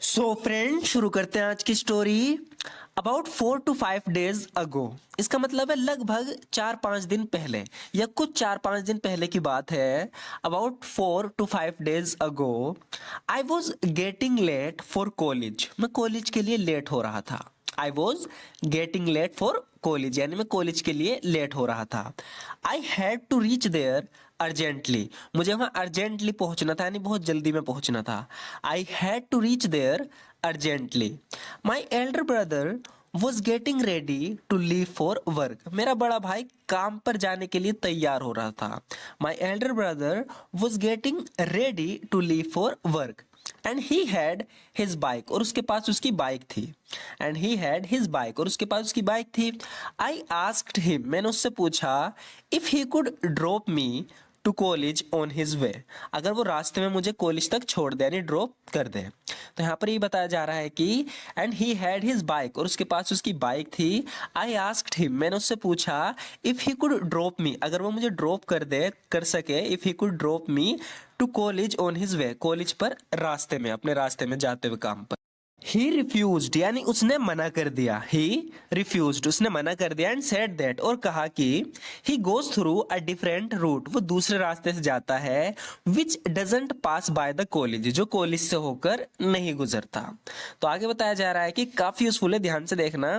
So friend, शुरू करते हैं आज की स्टोरी। अबाउट 4 to 5 days अगो, इसका मतलब है लगभग 4-5 दिन पहले या कुछ 4-5 दिन पहले की बात है। About 4 to 5 days ago I was getting late for college, मैं कॉलेज के लिए लेट हो रहा था। I was getting late for college यानी मैं कॉलेज के लिए लेट हो रहा था। I had to reach there urgently, मुझे वहां अर्जेंटली पहुंचना था यानी बहुत जल्दी में पहुंचना था। I had to reach there urgently. My elder brother was getting ready to leave for work, मेरा बड़ा भाई काम पर जाने के लिए तैयार हो रहा था। My elder brother was getting ready to leave for work and he had his bike, और उसके पास उसकी बाइक थी। And he had his bike, और उसके पास उसकी बाइक थी। आई आस्क्ड हिम, मैंने उससे पूछा, if he could drop me to college on his way, अगर वो रास्ते में मुझे कॉलेज तक छोड़ दे यानी ड्रॉप कर दे। तो यहाँ पर ये बताया जा रहा है कि and he had his bike, और उसके पास उसकी बाइक थी। आई आस्क्ड हिम, मैंने उससे पूछा, if he could drop me, अगर वो मुझे ड्रॉप कर सके, if he could drop me to college on his way, college पर रास्ते में, अपने रास्ते में जाते हुए काम पर। ही रिफ्यूज्ड यानी उसने मना कर दिया। ही रिफ्यूज्ड, उसने मना कर दिया। एंड सेड दैट, और कहा कि he goes through a different route, वो दूसरे रास्ते से जाता है। Which doesn't pass by the college, जो कॉलेज से होकर नहीं गुजरता। तो आगे बताया जा रहा है कि काफी यूजफुल है, ध्यान से देखना।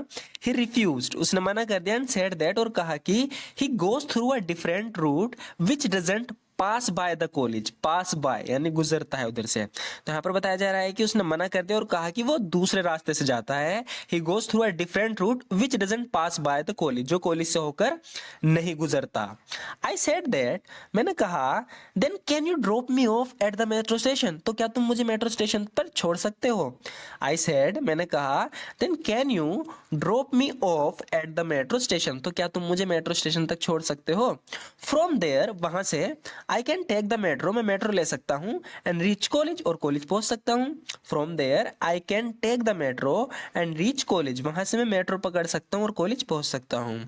ही रिफ्यूज्ड, उसने मना कर दिया। एंड सेड दैट, और कहा कि he goes through a different route which doesn't pass by the college, pass by यानी गुजरता है उधर से। तो यहाँ पर बताया जा रहा है कि उसने मना कर दिया और कहा कि वो दूसरे रास्ते से जाता है। He goes through a different route which doesn't pass by the college, जो कॉलेज से होकर नहीं गुजरता। आई सेड दैट, मैंने कहा, then can you drop me off at the metro station, तो क्या तुम मुझे मेट्रो स्टेशन पर छोड़ सकते हो। आई सेड, मैंने कहा, then can you drop me off at the metro station, तो क्या तुम मुझे मेट्रो स्टेशन तक छोड़ सकते हो। फ्रॉम देयर, वहां से, I can take the metro, मैं मेट्रो ले सकता हूँ। एंड रीच कॉलेज, और कॉलेज पहुंच सकता हूँ। From there I can take the metro and reach college, वहां से मैं मेट्रो पकड़ सकता हूँ और कॉलेज पहुंच सकता हूँ।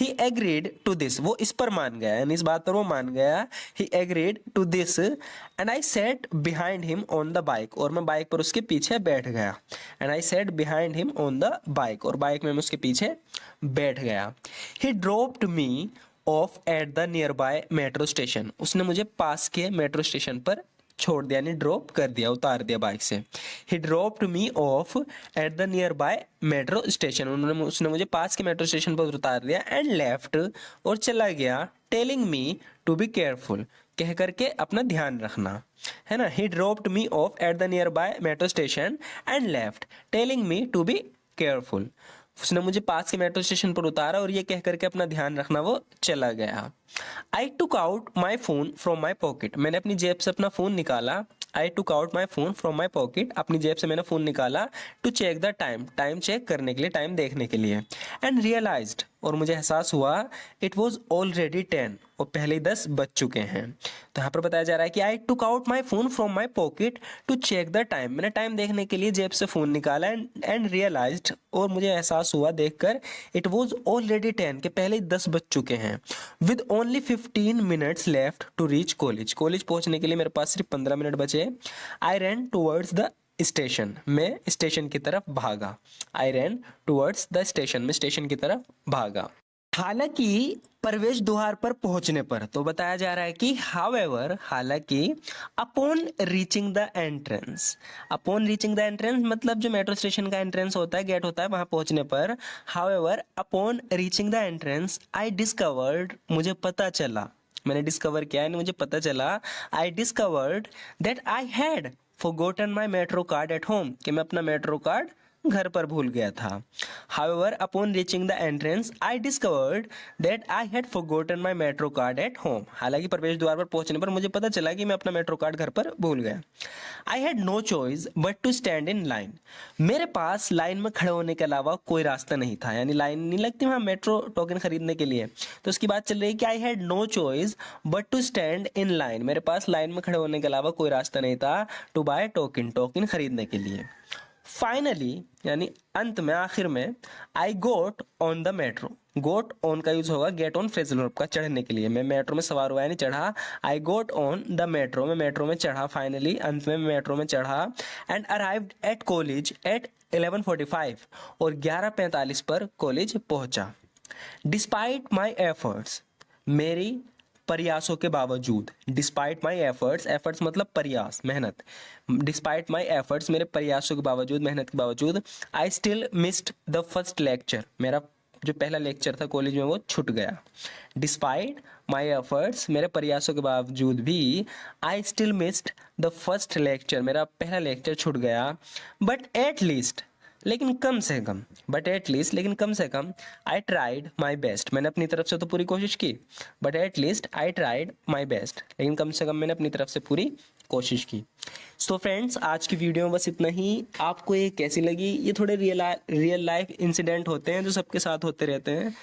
ही एग्रीड टू दिस, वो इस पर मान गया यानी इस बात पर वो मान गया। He agreed to this and I sat behind him on the bike, और मैं बाइक पर उसके पीछे बैठ गया। And I sat behind him on the bike, और बाइक में मैं उसके पीछे बैठ गया। He dropped me off at the nearby metro station, उसने मुझे पास के मेट्रो स्टेशन पर छोड़ दिया यानी ड्रॉप कर दिया, उतार दिया बाइक से। ही dropped me off at the nearby metro station, उसने मुझे पास के मेट्रो स्टेशन पर उतार दिया। एंड लेफ्ट, और चला गया। Telling me to be careful, कह करके अपना ध्यान रखना, है ना। He dropped me off at the nearby metro station and left telling me to be careful, उसने मुझे पास के मेट्रो स्टेशन पर उतारा और ये कह करके अपना ध्यान रखना वो चला गया। I took out my phone from my pocket, मैंने अपनी जेब से अपना फोन निकाला। I took out my phone from my pocket, अपनी जेब से मैंने फोन निकाला। To check the time, time check करने के लिए, टाइम देखने के लिए। एंड रियलाइज्ड, और मुझे एहसास हुआ, इट वॉज ऑलरेडी 10, और पहले ही 10 बज चुके हैं। तो यहाँ पर बताया जा रहा है कि I took out my phone from my pocket to check the time, मैंने टाइम देखने के लिए जेब से फोन निकाला। एंड रियलाइज्ड, और मुझे एहसास हुआ देखकर, इट वॉज ऑलरेडी 10, के पहले ही 10 बज चुके हैं। With only 15 minutes left to reach college, college पहुंचने के लिए मेरे पास सिर्फ 15 मिनट बचे। I ran towards the station, मैं स्टेशन की तरफ भागा। I ran towards the station, मैं स्टेशन की तरफ भागा। हालांकि प्रवेश द्वार पर पहुंचने पर, तो बताया जा रहा है कि हाउएवर, हालांकि, upon reaching the entrance, upon reaching the entrance मतलब जो मेट्रो स्टेशन का एंट्रेंस होता है, गेट होता है, वहां पहुंचने पर। However upon reaching the entrance I discovered, मुझे पता चला, मैंने डिस्कवर किया है, मुझे पता चला। I discovered that I had forgotten my metro card at home, कि मैं अपना मेट्रो कार्ड घर पर भूल गया था। However, upon reaching the entrance, I discovered that I had forgotten my metro card at home. हालांकि प्रवेश द्वार पर पहुंचने पर मुझे पता चला कि मैं अपना मेट्रो कार्ड घर पर भूल गया। I had no choice but to stand in line. मेरे पास लाइन में खड़े होने के अलावा कोई रास्ता नहीं था, यानी लाइन नहीं लगती वहाँ मेट्रो टोकन खरीदने के लिए। तो उसकी बात चल रही है कि I had no choice but to stand in line. मेरे पास लाइन में खड़े होने के अलावा कोई रास्ता नहीं था to buy token, टोकन खरीदने के लिए। फाइनली यानी अंत में, आखिर में, I got on the metro. Got on का यूज होगा गेट ऑन फ्रेजल वर्ब का, चढ़ने के लिए। मैं मेट्रो में सवार हुआ यानी चढ़ा। आई गोट ऑन द मेट्रो, मैं मेट्रो में चढ़ा। फाइनली अंत में मेट्रो में चढ़ा। And arrived at college eight 11:45, और 11:45 पर कॉलेज पहुंचा। डिस्पाइट माई एफर्ट्स, मेरी प्रयासों के बावजूद। डिस्पाइट माई एफर्ट्स, एफर्ट्स मतलब प्रयास, मेहनत। डिस्पाइट माई एफर्ट्स, मेरे प्रयासों के बावजूद, मेहनत के बावजूद। I still missed the first lecture, मेरा जो पहला लेक्चर था कॉलेज में वो छूट गया। डिस्पाइट माई एफर्ट्स, मेरे प्रयासों के बावजूद भी, I still missed the first lecture, मेरा पहला लेक्चर छूट गया। बट एट लीस्ट, लेकिन कम से कम, बट एट लीस्ट, लेकिन कम से कम, आई ट्राइड माई बेस्ट, मैंने अपनी तरफ से तो पूरी कोशिश की। But at least I tried my best, लेकिन कम से कम मैंने अपनी तरफ से पूरी कोशिश की। सो फ्रेंड्स, आज की वीडियो में बस इतना ही। आपको ये कैसी लगी? ये थोड़े रियल लाइफ इंसिडेंट होते हैं जो सबके साथ होते रहते हैं,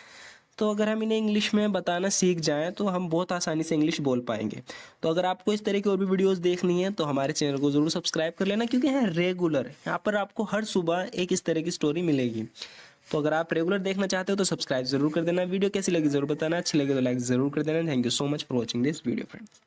तो अगर हम इन्हें इंग्लिश में बताना सीख जाएं तो हम बहुत आसानी से इंग्लिश बोल पाएंगे। तो अगर आपको इस तरह की और भी वीडियोस देखनी है तो हमारे चैनल को ज़रूर सब्सक्राइब कर लेना, क्योंकि यहाँ रेगुलर यहाँ पर आपको हर सुबह एक इस तरह की स्टोरी मिलेगी। तो अगर आप रेगुलर देखना चाहते हो तो सब्सक्राइब जरूर कर देना। वीडियो कैसी लगी जरूर बताना, अच्छी लगी तो लाइक जरूर कर देना। Thank you so much for watching this video friends.